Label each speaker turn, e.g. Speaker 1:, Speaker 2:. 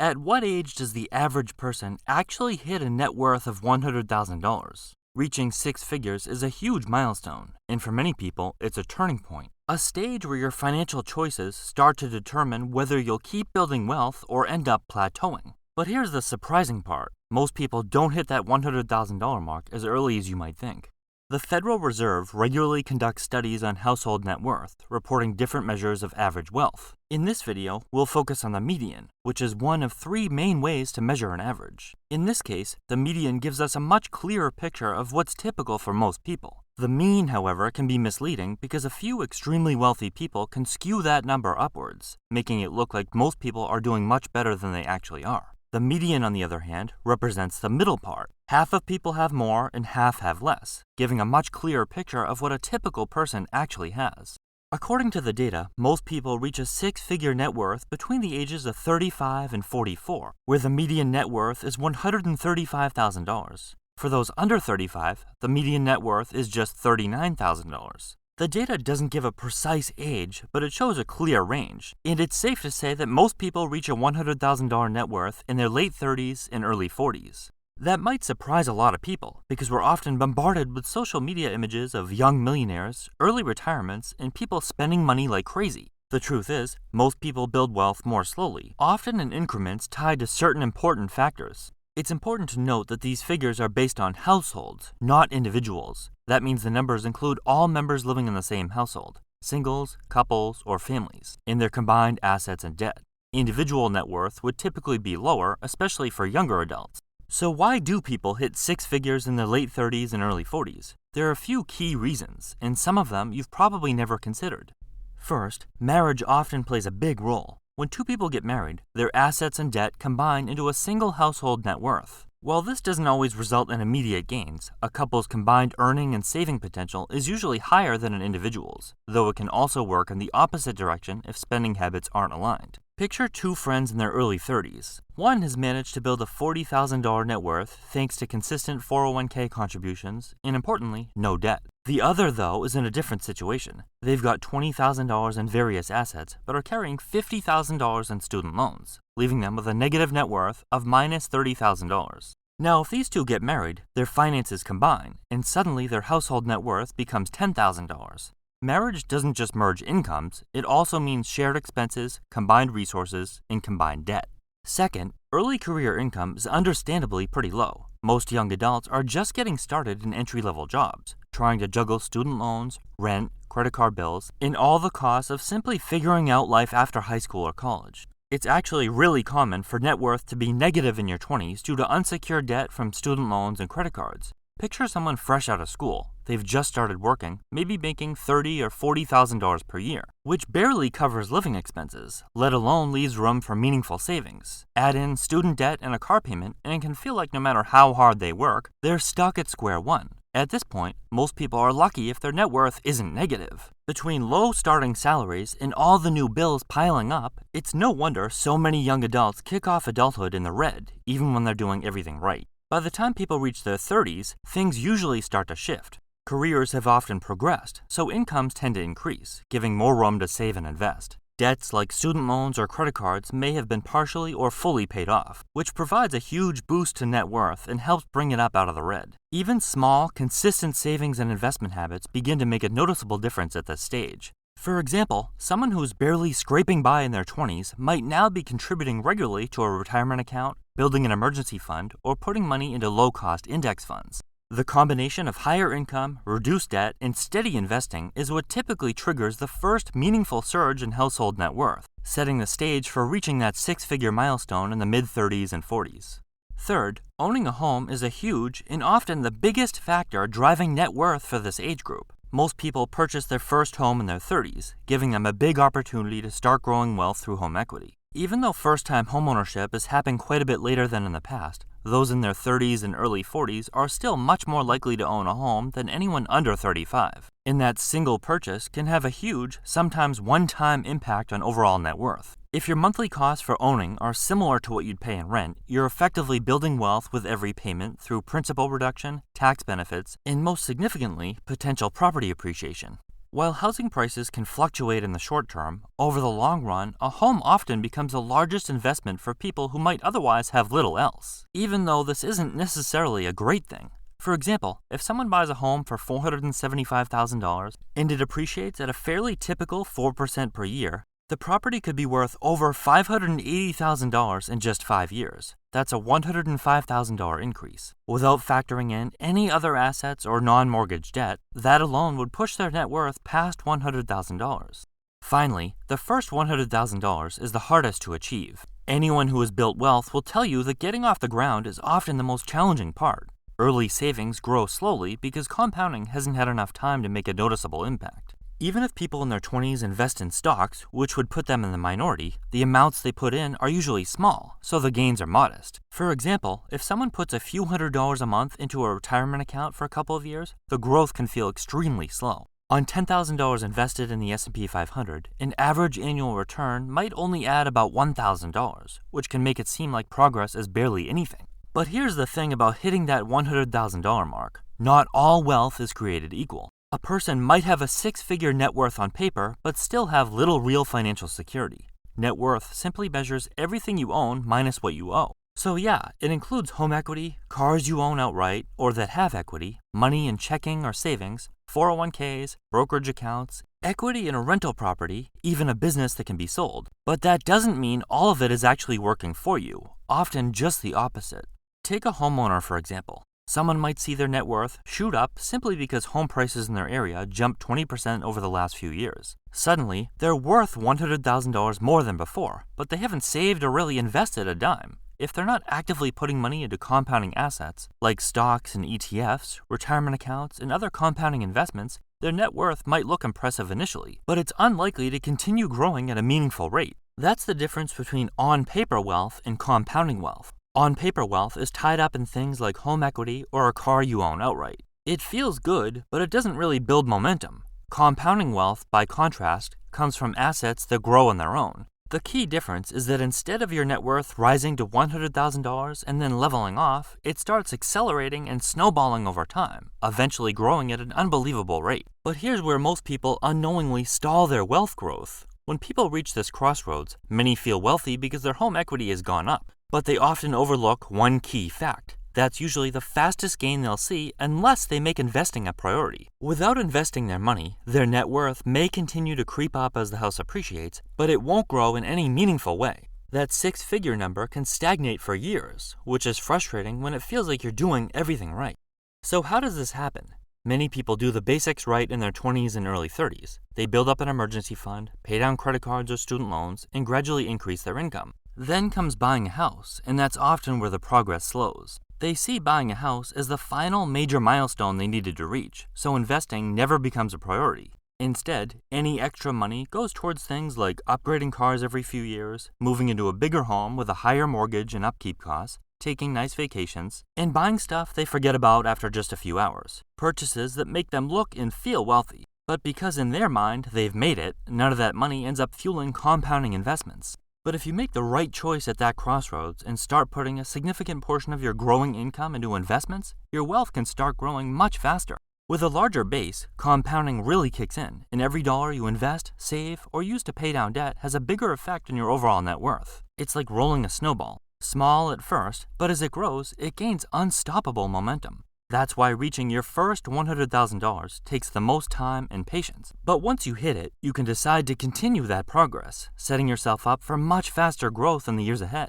Speaker 1: At what age does the average person actually hit a net worth of $100,000? Reaching six figures is a huge milestone, and for many people, it's a turning point. A stage where your financial choices start to determine whether you'll keep building wealth or end up plateauing. But here's the surprising part. Most people don't hit that $100,000 mark as early as you might think. The Federal Reserve regularly conducts studies on household net worth, reporting different measures of average wealth. In this video, we'll focus on the median, which is one of three main ways to measure an average. In this case, the median gives us a much clearer picture of what's typical for most people. The mean, however, can be misleading because a few extremely wealthy people can skew that number upwards, making it look like most people are doing much better than they actually are. The median, on the other hand, represents the middle part. Half of people have more and half have less, giving a much clearer picture of what a typical person actually has. According to the data, most people reach a six-figure net worth between the ages of 35 and 44, where the median net worth is $135,000. For those under 35, the median net worth is just $39,000. The data doesn't give a precise age, but it shows a clear range, and it's safe to say that most people reach a $100,000 net worth in their late 30s and early 40s. That might surprise a lot of people, because we're often bombarded with social media images of young millionaires, early retirements, and people spending money like crazy. The truth is, most people build wealth more slowly, often in increments tied to certain important factors. It's important to note that these figures are based on households, not individuals. That means the numbers include all members living in the same household, singles, couples, or families, in their combined assets and debt. Individual net worth would typically be lower, especially for younger adults. So why do people hit six figures in their late 30s and early 40s? There are a few key reasons, and some of them you've probably never considered. First, marriage often plays a big role. When two people get married, their assets and debt combine into a single household net worth. While this doesn't always result in immediate gains, a couple's combined earning and saving potential is usually higher than an individual's, though it can also work in the opposite direction if spending habits aren't aligned. Picture two friends in their early 30s. One has managed to build a $40,000 net worth thanks to consistent 401k contributions and, importantly, no debt. The other, though, is in a different situation. They've got $20,000 in various assets, but are carrying $50,000 in student loans, leaving them with a negative net worth of minus $30,000. Now, if these two get married, their finances combine, and suddenly their household net worth becomes $10,000. Marriage doesn't just merge incomes, it also means shared expenses, combined resources, and combined debt. Second, early career income is understandably pretty low. Most young adults are just getting started in entry-level jobs, trying to juggle student loans, rent, credit card bills, and all the costs of simply figuring out life after high school or college. It's actually really common for net worth to be negative in your 20s due to unsecured debt from student loans and credit cards. Picture someone fresh out of school. They've just started working, maybe making $30,000 or $40,000 per year, which barely covers living expenses, let alone leaves room for meaningful savings. Add in student debt and a car payment, and it can feel like no matter how hard they work, they're stuck at square one. At this point, most people are lucky if their net worth isn't negative. Between low starting salaries and all the new bills piling up, it's no wonder so many young adults kick off adulthood in the red, even when they're doing everything right. By the time people reach their 30s, things usually start to shift. Careers have often progressed, so incomes tend to increase, giving more room to save and invest. Debts like student loans or credit cards may have been partially or fully paid off, which provides a huge boost to net worth and helps bring it up out of the red. Even small, consistent savings and investment habits begin to make a noticeable difference at this stage. For example, someone who's barely scraping by in their 20s might now be contributing regularly to a retirement account, building an emergency fund, or putting money into low-cost index funds. The combination of higher income, reduced debt, and steady investing is what typically triggers the first meaningful surge in household net worth, setting the stage for reaching that six-figure milestone in the mid-30s and 40s. Third, owning a home is a huge and often the biggest factor driving net worth for this age group. Most people purchase their first home in their 30s, giving them a big opportunity to start growing wealth through home equity. Even though first-time homeownership is happening quite a bit later than in the past, those in their 30s and early 40s are still much more likely to own a home than anyone under 35. And that single purchase can have a huge, sometimes one-time impact on overall net worth. If your monthly costs for owning are similar to what you'd pay in rent, you're effectively building wealth with every payment through principal reduction, tax benefits, and most significantly, potential property appreciation. While housing prices can fluctuate in the short term, over the long run, a home often becomes the largest investment for people who might otherwise have little else, even though this isn't necessarily a great thing. For example, if someone buys a home for $475,000 and it appreciates at a fairly typical 4% per year, the property could be worth over $580,000 in just 5 years. That's a $105,000 increase. Without factoring in any other assets or non-mortgage debt, that alone would push their net worth past $100,000. Finally, the first $100,000 is the hardest to achieve. Anyone who has built wealth will tell you that getting off the ground is often the most challenging part. Early savings grow slowly because compounding hasn't had enough time to make a noticeable impact. Even if people in their 20s invest in stocks, which would put them in the minority, the amounts they put in are usually small, so the gains are modest. For example, if someone puts a few $100s a month into a retirement account for a couple of years, the growth can feel extremely slow. On $10,000 invested in the S&P 500, an average annual return might only add about $1,000, which can make it seem like progress is barely anything. But here's the thing about hitting that $100,000 mark. Not all wealth is created equal. A person might have a six-figure net worth on paper, but still have little real financial security. Net worth simply measures everything you own minus what you owe. So yeah, it includes home equity, cars you own outright or that have equity, money in checking or savings, 401ks, brokerage accounts, equity in a rental property, even a business that can be sold. But that doesn't mean all of it is actually working for you, often just the opposite. Take a homeowner, for example. Someone might see their net worth shoot up simply because home prices in their area jumped 20% over the last few years. Suddenly, they're worth $100,000 more than before, but they haven't saved or really invested a dime. If they're not actively putting money into compounding assets, like stocks and ETFs, retirement accounts, and other compounding investments, their net worth might look impressive initially, but it's unlikely to continue growing at a meaningful rate. That's the difference between on-paper wealth and compounding wealth. On-paper wealth is tied up in things like home equity or a car you own outright. It feels good, but it doesn't really build momentum. Compounding wealth, by contrast, comes from assets that grow on their own. The key difference is that instead of your net worth rising to $100,000 and then leveling off, it starts accelerating and snowballing over time, eventually growing at an unbelievable rate. But here's where most people unknowingly stall their wealth growth. When people reach this crossroads, many feel wealthy because their home equity has gone up. But they often overlook one key fact. That's usually the fastest gain they'll see unless they make investing a priority. Without investing their money, their net worth may continue to creep up as the house appreciates, but it won't grow in any meaningful way. That six-figure number can stagnate for years, which is frustrating when it feels like you're doing everything right. So how does this happen? Many people do the basics right in their 20s and early 30s. They build up an emergency fund, pay down credit cards or student loans, and gradually increase their income. Then comes buying a house, and that's often where the progress slows. They see buying a house as the final major milestone they needed to reach, so investing never becomes a priority. Instead, any extra money goes towards things like upgrading cars every few years, moving into a bigger home with a higher mortgage and upkeep costs, taking nice vacations, and buying stuff they forget about after just a few hours. Purchases that make them look and feel wealthy. But because in their mind they've made it, none of that money ends up fueling compounding investments. But if you make the right choice at that crossroads and start putting a significant portion of your growing income into investments, your wealth can start growing much faster. With a larger base, compounding really kicks in, and every dollar you invest, save, or use to pay down debt has a bigger effect on your overall net worth. It's like rolling a snowball. Small at first, but as it grows, it gains unstoppable momentum. That's why reaching your first $100,000 takes the most time and patience. But once you hit it, you can decide to continue that progress, setting yourself up for much faster growth in the years ahead.